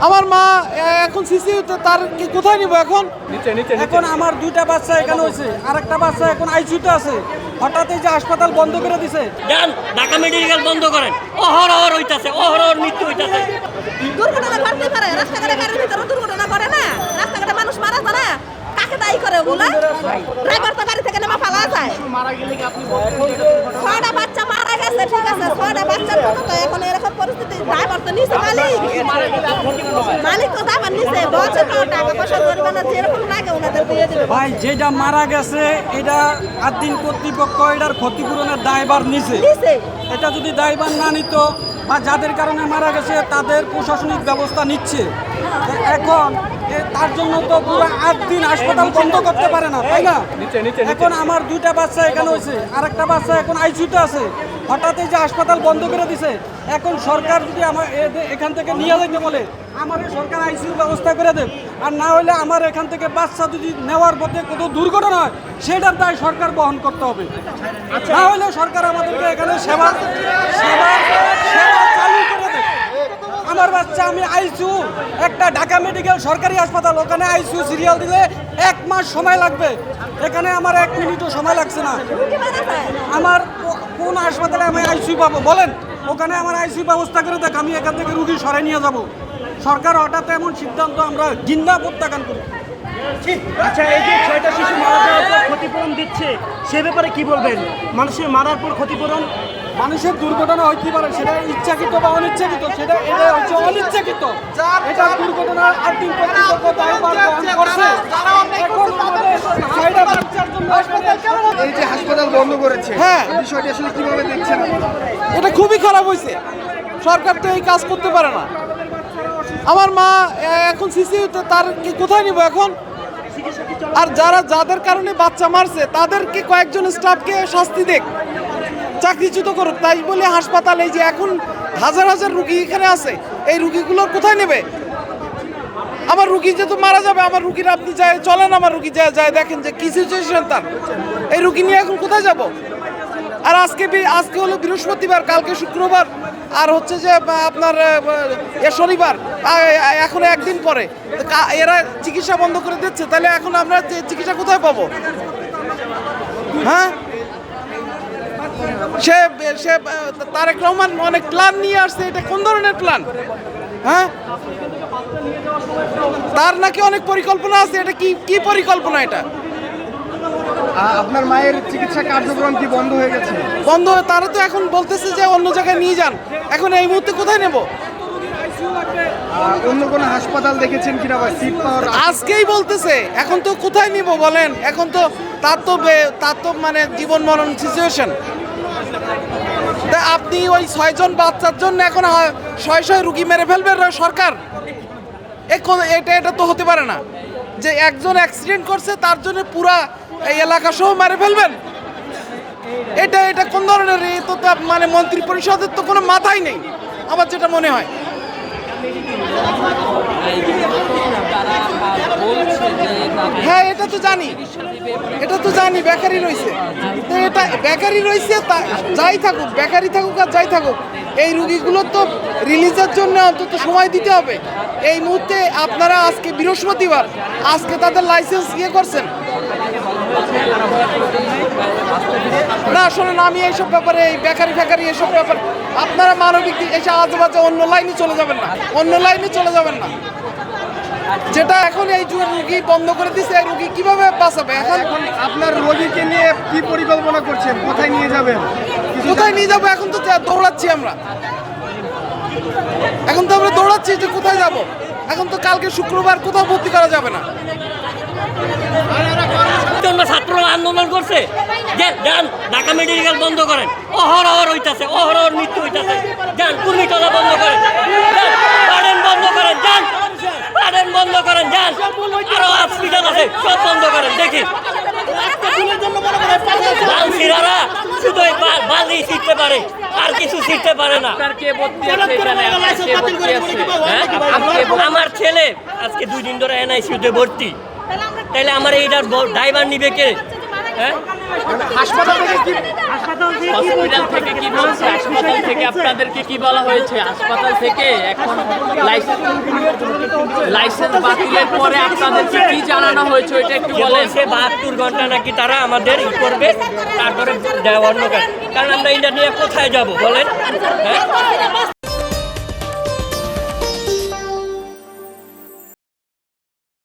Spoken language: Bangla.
আমার মা এখন সিসিউতে, তার কি কোথায় নিব এখন? এখন আমার দুইটা বাচ্চা এখানে হয়েছে, আর একটা বাচ্চা এখন আইসিইউতে আছে। হঠাৎ এই যে হাসপাতাল বন্ধ করে দিছে। যান ঢাকা মেডিকেল বন্ধ করেন, অহরহ হইতাছে, অহরহ মৃত্যু হইতাছে। দুর্ঘটনা ঘটতে পারে, রাস্তাঘাটে গাড়ির ভিতরে দুর্ঘটনা করে না, রাস্তাঘাটে মানুষ মারা যায় না, কাকে দায়ী করে ওগুলা? ড্রাইভার তো গাড়ি থেকে নেমে পালা যায়। ছয়টা বাচ্চা মারা গেছে, ঠিক আছে, ছয়টা বাচ্চার মতো তো এখন এরকম পরিস্থিতি। ড্রাইভার তো নিচে, মালিক তো ড্রাইভার নিচে বলছে তো টাকা পয়সা জরিমানা যেরকম লাগে ওনাদের দিয়ে দেবে। ভাই যেটা মারা গেছে এটা আদিন কর্তৃপক্ষ এটার ক্ষতিপূরণের দায়ভার নিছে। এটা যদি দায়ভার না নিত বা যাদের কারণে মারা গেছে তাদের প্রশাসনিক ব্যবস্থা নিচ্ছে। এখন তার জন্য তো পুরো 8 দিন হাসপাতাল বন্ধ করতে পারে না, তাই না? এখন আমার দুইটা বাচ্চা এখানে হয়েছে, আর একটা বাচ্চা এখন আইসিইউতে আছে। হঠাৎ এই যে হাসপাতাল বন্ধ করে দিছে। এখন সরকার যদি আমার এখান থেকে নিয়ে যেতে বলে, আমার সরকার আইসিইউ ব্যবস্থা করে দেব। আর না হলে আমার এখান থেকে বাচ্চা যদি নেওয়ার পথে কোনো দুর্ঘটনা হয় সেটার দায় সরকার বহন করতে হবে। না হলে সরকার আমাদেরকে এখানে সেবা চালু করে দেবে। আমার বাচ্চা, আমি আইসিইউ একটা ঢাকা মেডিকেল সরকারি হাসপাতাল, ওখানে আইসিইউ সিরিয়াল দিলে 1 মাস সময় লাগবে। এখানে আমার 1 মিনিটও সময় লাগছে না। আমার কোন হাসপাতালে আমি আইসিইউ পাবো বলেন? ওখানে আমার আইসিইউ ব্যবস্থা করে দেখ, আমি এখান থেকে রুগী সরাই নিয়ে যাব। সরকার হঠাৎ এমন সিদ্ধান্ত আমরা ঘৃণা প্রত্যাখ্যান করি। আচ্ছা, এই যে 6টা শিশু মারা যাওয়ার পর ক্ষতিপূরণ দিচ্ছে, সে ব্যাপারে কি বলবেন? মানুষের মারার পর ক্ষতিপূরণ, মানুষের দুর্ঘটনা হইতে পারে, সেটা ইচ্ছাকৃত বা অনিচ্ছাকৃত, এটা হচ্ছে অনিচ্ছাকৃত। এটা দুর্ঘটনার আদিন কর্তৃপক্ষ দায়ভার বহন করছে। এখন আমাদের 6টা বাচ্চার জন্য এই যে হাসপাতাল বন্ধ করেছে, হ্যাঁ, বিষয়টি আসলে কিভাবে দেখছেন? এটা খুবই খারাপ হয়েছে। সরকার তো এই কাজ করতে পারে না। আমার মা এখন সিসিউতে, তার কি কোথায় নিব এখন? আর যাদের কারণে বাচ্চা মারছে তাদেরকে কয়েকজন স্টাফকে শাস্তি দেখ, চাকরিচ্যুত করুক। তাই বলে হাসপাতাল, এই যে এখন হাজার হাজার রুগী এখানে আছে, এই রুগীগুলোর কোথায় নেবে? আমার রুগী যেহেতু মারা যাবে, আমার রুগীর আপনি যায় চলেন, আমার রুগী যায় দেখেন যে কি সিচুয়েশন তার। এই রুগী নিয়ে এখন কোথায় যাব? আর আজকে হলো বৃহস্পতিবার, কালকে শুক্রবার, আর হচ্ছে যে আপনার শনিবার, এখন 1 দিন পরে এরা চিকিৎসা বন্ধ করে দিচ্ছে। তাহলে এখন আমরা চিকিৎসা কোথায় পাবো? হ্যাঁ, সে তারেক রহমান অনেক প্ল্যান নিয়ে আসছে। এটা কোন ধরনের প্ল্যান? হ্যাঁ, তার নাকি অনেক পরিকল্পনা আছে। এটা কি পরিকল্পনা? এটা আপনার মায়ের চিকিৎসা কার্যক্রম কি বন্ধ হয়ে গেছে? বন্ধ। তারা তো এখন বলতেছে যে অন্য জায়গায় নিয়ে যান। এখন এই মুহূর্তে কোথায় নেব? অন্য কোনো হাসপাতাল দেখেছেন কিনা বা সিট পাওয়ার? আজকেই বলতেছে। এখন তো কোথায় নিব বলেন? এখন তো তার তো মানে জীবন মরণ সিচুয়েশন। তা আপনি ওই 6 জন বাচ্চার জন্য এখন 600 রুগী মেরে ফেলবে সরকার? এটা তো হতে পারে না যে একজন অ্যাক্সিডেন্ট করছে তার জন্য পুরা এই এলাকা সহ মেরে ফেলবেন। এটা কোন ধরনের? এ তো মানে মন্ত্রী পরিষদের তো কোনো মাথাই নেই আমার যেটা মনে হয়। হ্যাঁ, এটা তো জানি বেকারি রয়েছে। তো এটা বেকারি রয়েছে, যাই থাকুক, বেকারি থাকুক আর যাই থাকুক, এই রুগীগুলোর তো রিলিজের জন্য অন্তত সময় দিতে হবে। এই মুহূর্তে আপনারা আজকে বৃহস্পতিবার, আজকে তাদের লাইসেন্স করছেন না? শোনেন, আমি এইসব ব্যাপারে, এই বেকারি এইসব ব্যাপার আপনারা মানবিক এসে আজেবাজে অন্য লাইনে চলে যাবেন না। যেটা এখন এই রুগী বন্ধ করে দিচ্ছে, এই রুগী কিভাবে বাঁচাবে? এখন আপনার রোগীকে নিয়ে কি পরিকল্পনা করছেন? কোথায় নিয়ে যাবেন? এখন তো দৌড়াচ্ছি আমরা। যে কোথায় যাব? এখন তো কালকে শুক্রবার, কোথাও ভর্তি করা যাবে না। ছাত্র আন্দোলন করছে যে যান ঢাকা মেডিকেল বন্ধ করেন, অহরহ হইতাছে, অহরহ মৃত্যু হইতাছে। যান কুর্মিটোলা বন্ধ করেন, পারেন বন্ধ করেন, যান পারেন বন্ধ করেন, যান আরো হসপিটাল আছে সব বন্ধ করেন। দেখি লালসিরারা শুধু বালি ছিটতে পারে, আর কিছু ছিটতে পারে না। আমার ছেলে আজকে 2 দিন ধরে এনআইসিউতে ভর্তি। তাইলে আমার এইটার ড্রাইভার নিবে কে? হ্যাঁ হাসপাতাল থেকে কি হাসপাতাল থেকে কি হসপিটাল থেকে কি বলছে? হাসপাতাল থেকে আপনাদেরকে কি বলা হয়েছে? হাসপাতাল থেকে এখন লাইসেন্স বাতিলের পরে আপনাদেরকে কি জানানো হয়েছে ওইটা একটু বলেন। বলছে 72 ঘন্টা নাকি তারা আমাদের ই করবে, তারপরে অন্য কারণ আমরা এটা নিয়ে কোথায় যাব বলেন? হ্যাঁ